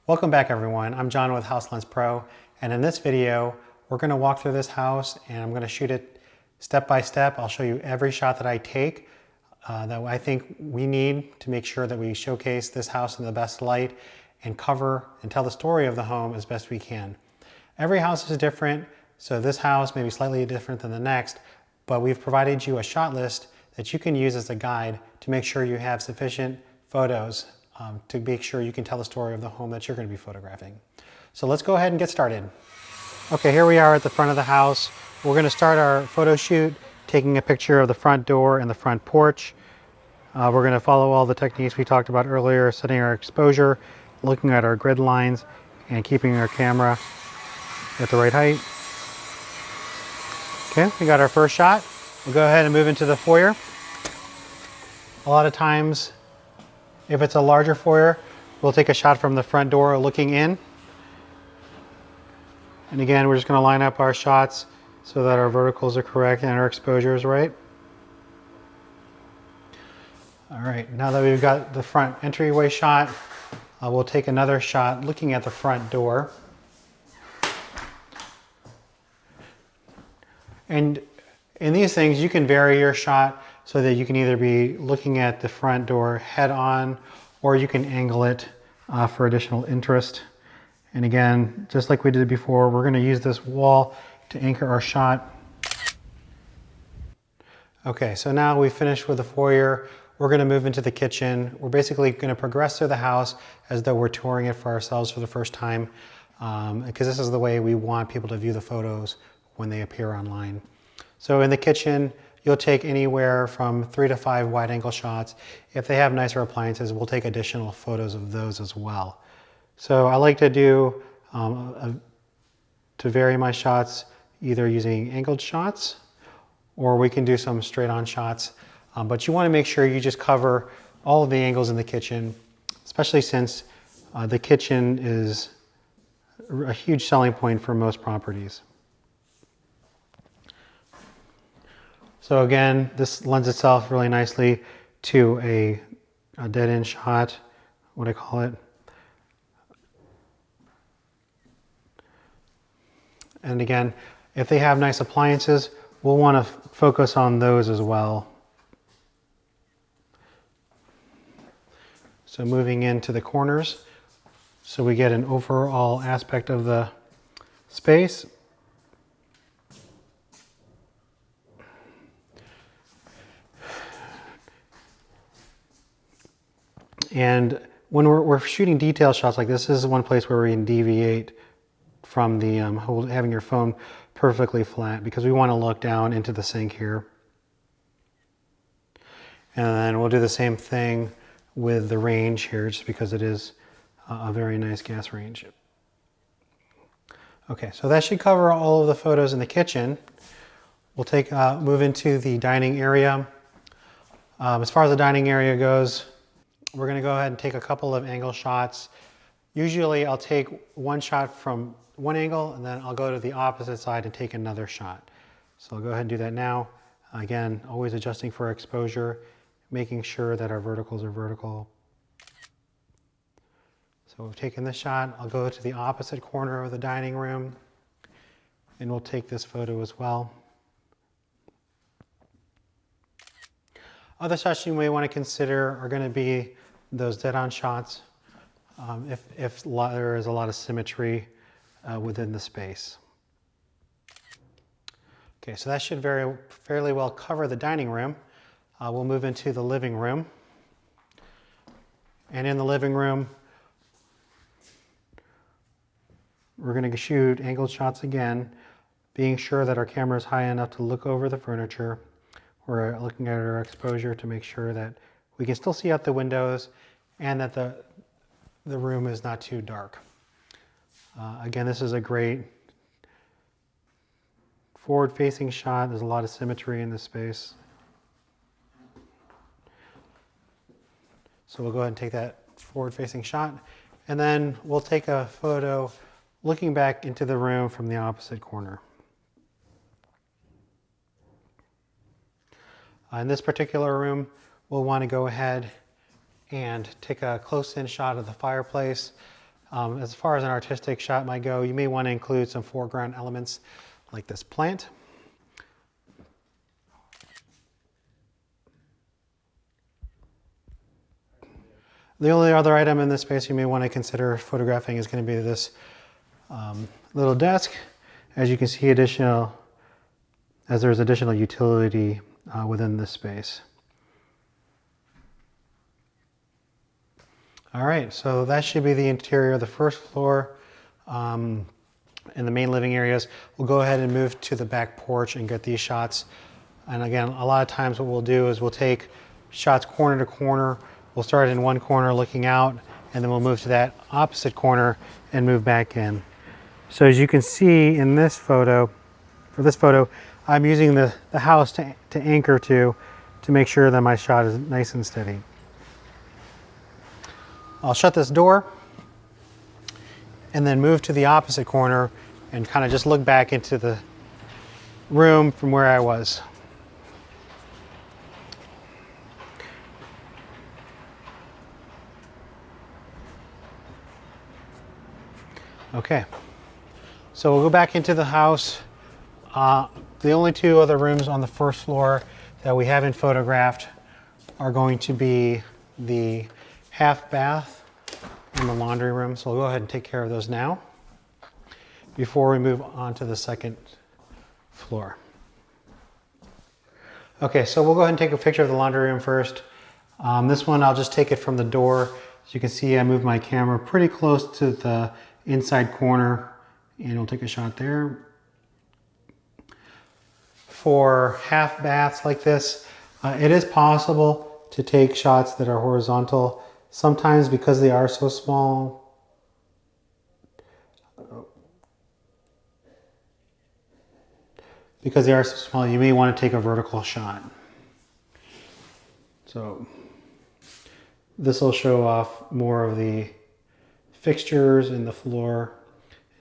Welcome back everyone, I'm John with House Lens Pro, and in this video we're going to walk through this house and I'm going to shoot it step by step. I'll show you every shot that I take that I think we need to make sure that we showcase this house in the best light and cover and tell the story of the home as best we can. Every house is different, so this house may be slightly different than the next, but we've provided you a shot list that you can use as a guide to make sure you have sufficient photos to make sure you can tell the story of the home that you're going to be photographing. So let's go ahead and get started. Okay, here we are at the front of the house. We're going to start our photo shoot taking a picture of the front door and the front porch. We're going to follow all the techniques we talked about earlier, setting our exposure, looking at our grid lines, and keeping our camera at the right height. Okay, we got our first shot. We'll go ahead and move into the foyer. A lot of times, if it's a larger foyer, we'll take a shot from the front door looking in. And again, we're just going to line up our shots so that our verticals are correct and our exposure is right. All right, now that we've got the front entryway shot, we'll take another shot looking at the front door. And in these things, you can vary your shot so that you can either be looking at the front door head on, or you can angle it for additional interest. And again, just like we did before, we're going to use this wall to anchor our shot. Okay, so now we've finished with the foyer. We're going to move into the kitchen. We're basically going to progress through the house as though we're touring it for ourselves for the first time, because this is the way we want people to view the photos when they appear online. So in the kitchen, you'll take anywhere from 3 to 5 wide angle shots. If they have nicer appliances, we'll take additional photos of those as well. So I like to do, to vary my shots, either using angled shots, or we can do some straight on shots. But you want to make sure you just cover all of the angles in the kitchen, especially since the kitchen is a huge selling point for most properties. So again, this lends itself really nicely to a dead end shot, what I call it. And again, if they have nice appliances, we'll want to focus on those as well. So moving into the corners, so we get an overall aspect of the space. And when we're shooting detail shots like this is one place where we can deviate from the having your phone perfectly flat, because we want to look down into the sink here. And then we'll do the same thing with the range here, just because it is a very nice gas range. Okay, so that should cover all of the photos in the kitchen. We'll move into the dining area. As far as the dining area goes, we're going to go ahead and take a couple of angle shots. Usually I'll take one shot from one angle and then I'll go to the opposite side and take another shot. So I'll go ahead and do that now. Again, always adjusting for exposure, making sure that our verticals are vertical. So we've taken this shot. I'll go to the opposite corner of the dining room and we'll take this photo as well. Other shots you may want to consider are going to be those dead-on shots, if there is a lot of symmetry within the space. Okay, so that should fairly well cover the dining room. We'll move into the living room. And in the living room, we're going to shoot angled shots again, being sure that our camera is high enough to look over the furniture. We're looking at our exposure to make sure that we can still see out the windows and that the room is not too dark. Again, this is a great forward-facing shot. There's a lot of symmetry in this space. So we'll go ahead and take that forward-facing shot, and then we'll take a photo looking back into the room from the opposite corner. In this particular room, we'll want to go ahead and take a close-in shot of the fireplace. As far as an artistic shot might go, you may want to include some foreground elements like this plant. The only other item in this space you may want to consider photographing is going to be this little desk. As you can see, there's additional utility within this space. All right, so that should be the interior of the first floor. In the main living areas, we'll go ahead and move to the back porch and get these shots. And again, a lot of times what we'll do is we'll take shots corner to corner. We'll start in one corner looking out, and then we'll move to that opposite corner and move back in. So as you can see in this photo, for this photo, I'm using the house to anchor to make sure that my shot is nice and steady. I'll shut this door and then move to the opposite corner and kind of just look back into the room from where I was. Okay, so we'll go back into the house. The only two other rooms on the first floor that we haven't photographed are going to be the half bath and the laundry room. So we'll go ahead and take care of those now before we move on to the second floor. Okay, so we'll go ahead and take a picture of the laundry room first. This one, I'll just take it from the door. As you can see, I moved my camera pretty close to the inside corner, and we'll take a shot there. For half baths like this, it is possible to take shots that are horizontal. Sometimes because they are so small, you may want to take a vertical shot. So this will show off more of the fixtures in the floor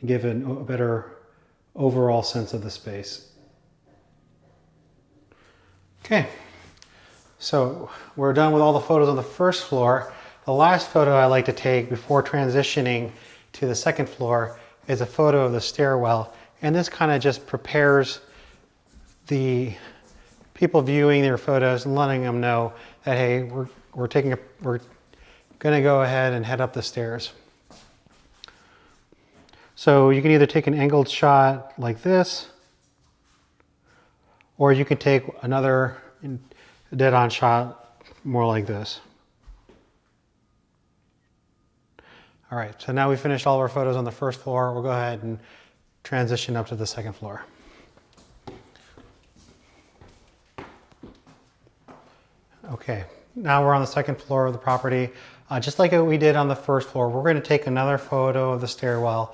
and give it a better overall sense of the space. Okay, so we're done with all the photos on the first floor. The last photo I like to take before transitioning to the second floor is a photo of the stairwell. And this kind of just prepares the people viewing their photos and letting them know that, hey, we're gonna go ahead and head up the stairs. So you can either take an angled shot like this, or you can take another dead-on shot more like this. All right, so now we finished all of our photos on the first floor. We'll go ahead and transition up to the second floor. Okay, now we're on the second floor of the property. Just like we did on the first floor, we're going to take another photo of the stairwell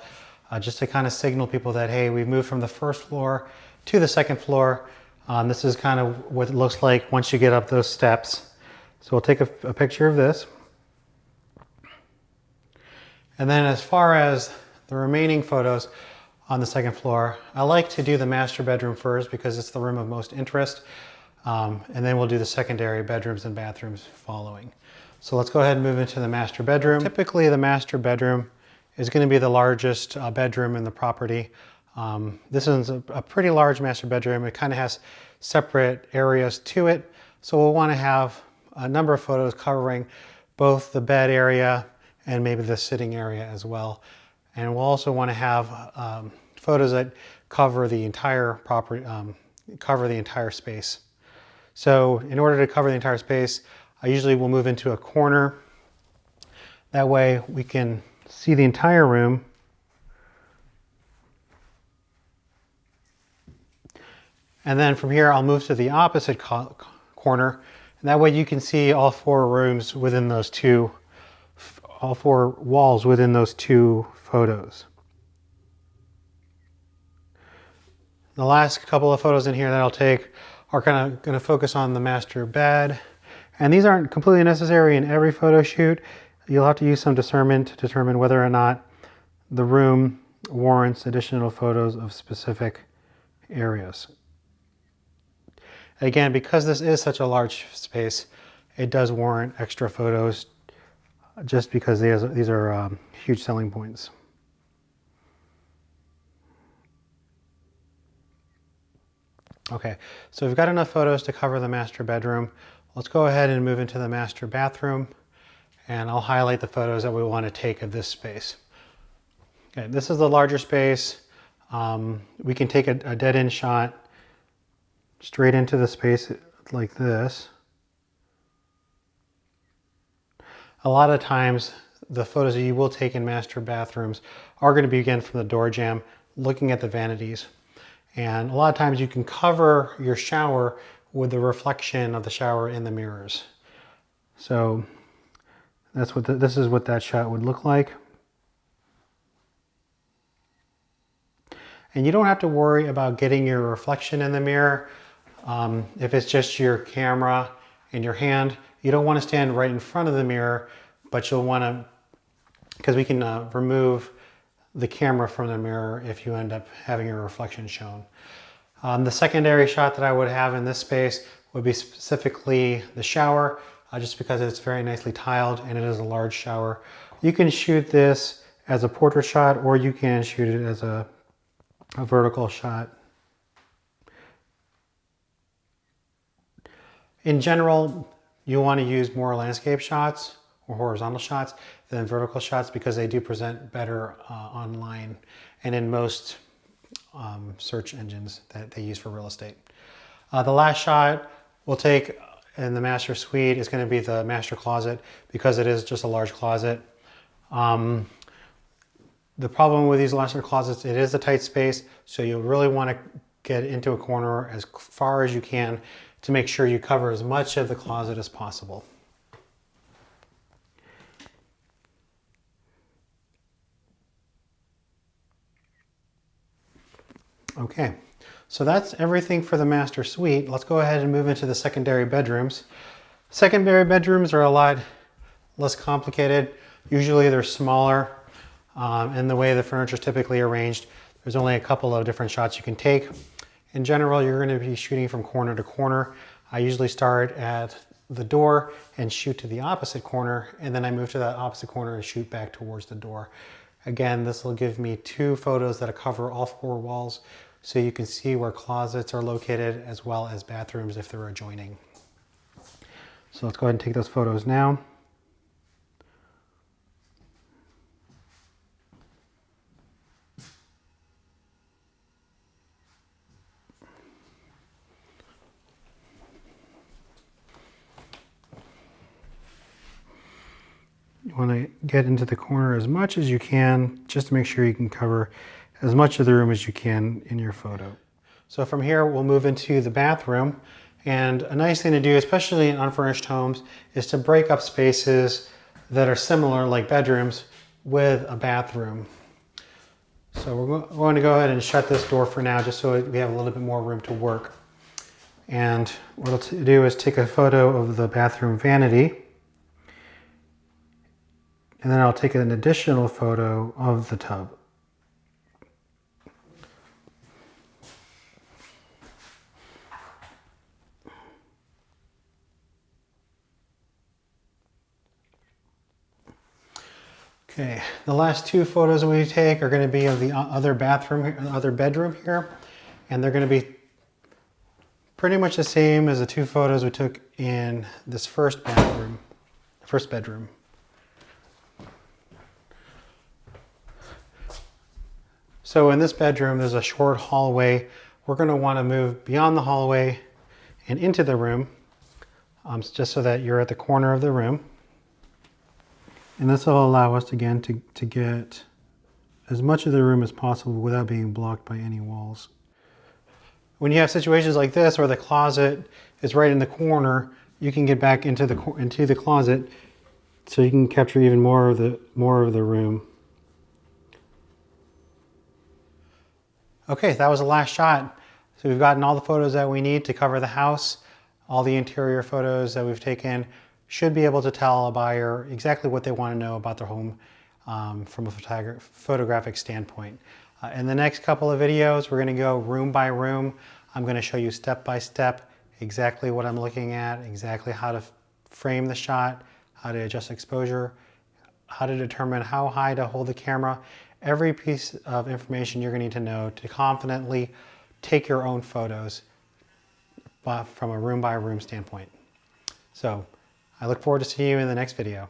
just to kind of signal people that, hey, we've moved from the first floor to the second floor. This is kind of what it looks like once you get up those steps. So we'll take a picture of this. And then as far as the remaining photos on the second floor, I like to do the master bedroom first because it's the room of most interest. And then we'll do the secondary bedrooms and bathrooms following. So let's go ahead and move into the master bedroom. Typically the master bedroom is going to be the largest bedroom in the property. This is a pretty large master bedroom. It kind of has separate areas to it. So we'll want to have a number of photos covering both the bed area and maybe the sitting area as well. And we'll also want to have photos that cover the entire property, cover the entire space. So in order to cover the entire space, I usually will move into a corner. That way we can see the entire room. And then from here, I'll move to the opposite corner. And that way you can see all four rooms within those two, all four walls within those two photos. The last couple of photos in here that I'll take are kind of going to focus on the master bed. And these aren't completely necessary in every photo shoot. You'll have to use some discernment to determine whether or not the room warrants additional photos of specific areas. Again, because this is such a large space, it does warrant extra photos just because these are huge selling points. Okay, so we've got enough photos to cover the master bedroom. Let's go ahead and move into the master bathroom, and I'll highlight the photos that we want to take of this space. Okay, this is the larger space. We can take a dead-end shot straight into the space like this. A lot of times, the photos that you will take in master bathrooms are going to begin from the door jamb, looking at the vanities. And a lot of times you can cover your shower with the reflection of the shower in the mirrors. So that's what this is what that shot would look like. And you don't have to worry about getting your reflection in the mirror. If it's just your camera in your hand, you don't want to stand right in front of the mirror, but you'll want to, because we can remove the camera from the mirror if you end up having your reflection shown. The secondary shot that I would have in this space would be specifically the shower, just because it's very nicely tiled and it is a large shower. You can shoot this as a portrait shot, or you can shoot it as a vertical shot. In general, you want to use more landscape shots or horizontal shots than vertical shots because they do present better online and in most search engines that they use for real estate. The last shot we'll take in the master suite is going to be the master closet because it is just a large closet. The problem with these master closets, it is a tight space, so you really want to get into a corner as far as you can to make sure you cover as much of the closet as possible. Okay, so that's everything for the master suite. Let's go ahead and move into the secondary bedrooms. Secondary bedrooms are a lot less complicated. Usually they're smaller, and the way the furniture is typically arranged, there's only a couple of different shots you can take. In general, you're going to be shooting from corner to corner. I usually start at the door and shoot to the opposite corner, and then I move to that opposite corner and shoot back towards the door. Again, this will give me 2 photos that cover all 4 walls, so you can see where closets are located as well as bathrooms if they're adjoining. So let's go ahead and take those photos now. You want to get into the corner as much as you can, just to make sure you can cover as much of the room as you can in your photo. So from here, we'll move into the bathroom. And a nice thing to do, especially in unfurnished homes, is to break up spaces that are similar, like bedrooms, with a bathroom. So we're going to go ahead and shut this door for now, just so we have a little bit more room to work. And what I'll do is take a photo of the bathroom vanity. And then I'll take an additional photo of the tub. Okay, the last 2 photos we take are going to be of the other bedroom here, and they're going to be pretty much the same as the 2 photos we took in this first bedroom. So in this bedroom, there's a short hallway. We're going to want to move beyond the hallway and into the room, just so that you're at the corner of the room. And this will allow us, again, to get as much of the room as possible without being blocked by any walls. When you have situations like this where the closet is right in the corner, you can get back into the closet so you can capture even more of the room. Okay, that was the last shot. So we've gotten all the photos that we need to cover the house. All the interior photos that we've taken should be able to tell a buyer exactly what they want to know about their home from a photographic standpoint. In the next couple of videos, we're going to go room by room. I'm going to show you step by step exactly what I'm looking at, exactly how to frame the shot, how to adjust exposure, how to determine how high to hold the camera, every piece of information you're going to need to know to confidently take your own photos from a room by room standpoint. So I look forward to seeing you in the next video.